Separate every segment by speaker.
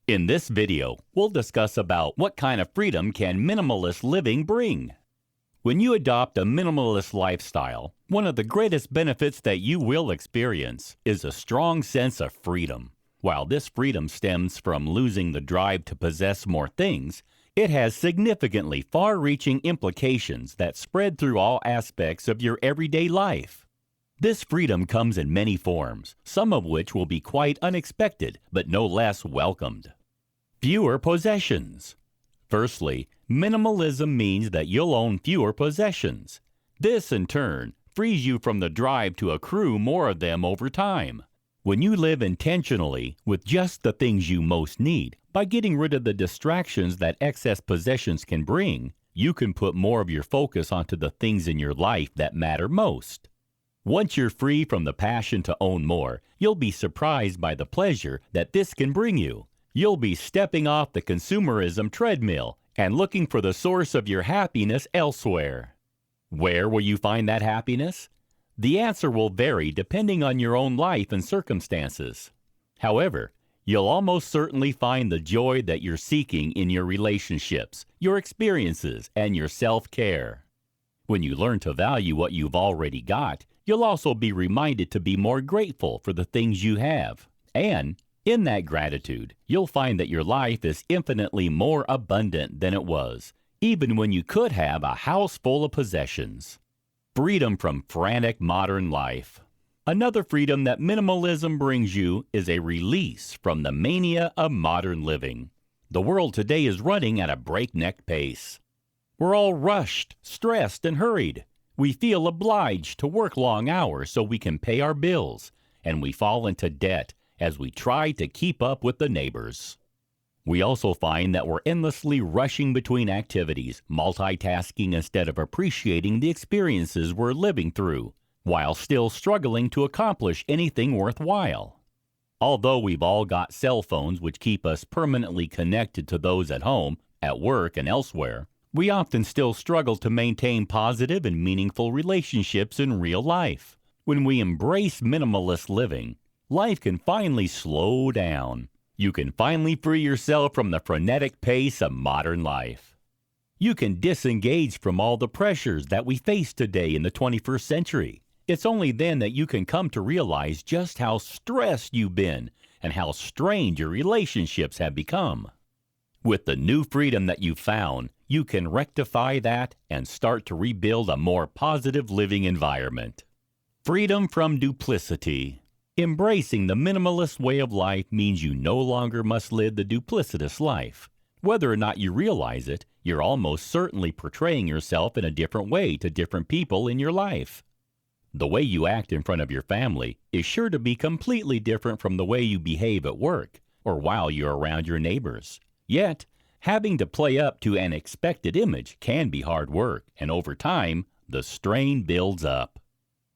Speaker 1: In this video, we'll discuss about what kind of freedom can minimalist living bring. When you adopt a minimalist lifestyle, one of the greatest benefits that you will experience is a strong sense of freedom. While this freedom stems from losing the drive to possess more things, it has significantly far-reaching implications that spread through all aspects of your everyday life. This freedom comes in many forms, some of which will be quite unexpected, but no less welcomed. Fewer possessions. Firstly, minimalism means that you'll own fewer possessions. This, in turn, frees you from the drive to accrue more of them over time. When you live intentionally with just the things you most need, by getting rid of the distractions that excess possessions can bring, you can put more of your focus onto the things in your life that matter most. Once you're free from the passion to own more, you'll be surprised by the pleasure that this can bring you. You'll be stepping off the consumerism treadmill and looking for the source of your happiness elsewhere. Where will you find that happiness? The answer will vary depending on your own life and circumstances. However, you'll almost certainly find the joy that you're seeking in your relationships, your experiences, and your self-care. When you learn to value what you've already got, you'll also be reminded to be more grateful for the things you have. And in that gratitude, you'll find that your life is infinitely more abundant than it was, even when you could have a house full of possessions. Freedom from frantic modern life. Another freedom that minimalism brings you is a release from the mania of modern living. The world today is running at a breakneck pace. We're all rushed, stressed, and hurried. We feel obliged to work long hours so we can pay our bills, and we fall into debt as we try to keep up with the neighbors. We also find that we're endlessly rushing between activities, multitasking instead of appreciating the experiences we're living through, while still struggling to accomplish anything worthwhile. Although we've all got cell phones which keep us permanently connected to those at home, at work, and elsewhere, we often still struggle to maintain positive and meaningful relationships in real life. When we embrace minimalist living, life can finally slow down. You can finally free yourself from the frenetic pace of modern life. You can disengage from all the pressures that we face today in the 21st century. It's only then that you can come to realize just how stressed you've been and how strained your relationships have become. With the new freedom that you've found, you can rectify that and start to rebuild a more positive living environment. Freedom from duplicity. Embracing the minimalist way of life means you no longer must live the duplicitous life. Whether or not you realize it, you're almost certainly portraying yourself in a different way to different people in your life. The way you act in front of your family is sure to be completely different from the way you behave at work or while you're around your neighbors. Yet, having to play up to an expected image can be hard work, and over time, the strain builds up.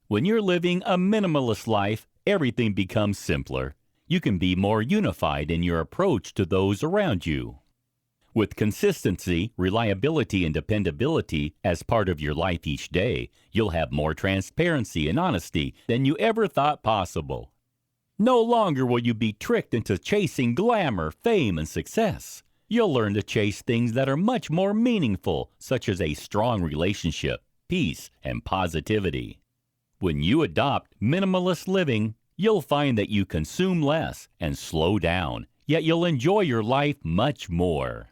Speaker 1: When you're living a minimalist life, everything becomes simpler. You can be more unified in your approach to those around you. With consistency, reliability, and dependability as part of your life each day, you'll have more transparency and honesty than you ever thought possible. No longer will you be tricked into chasing glamour, fame, and success. You'll learn to chase things that are much more meaningful, such as a strong relationship, peace, and positivity. When you adopt minimalist living, you'll find that you consume less and slow down, yet you'll enjoy your life much more.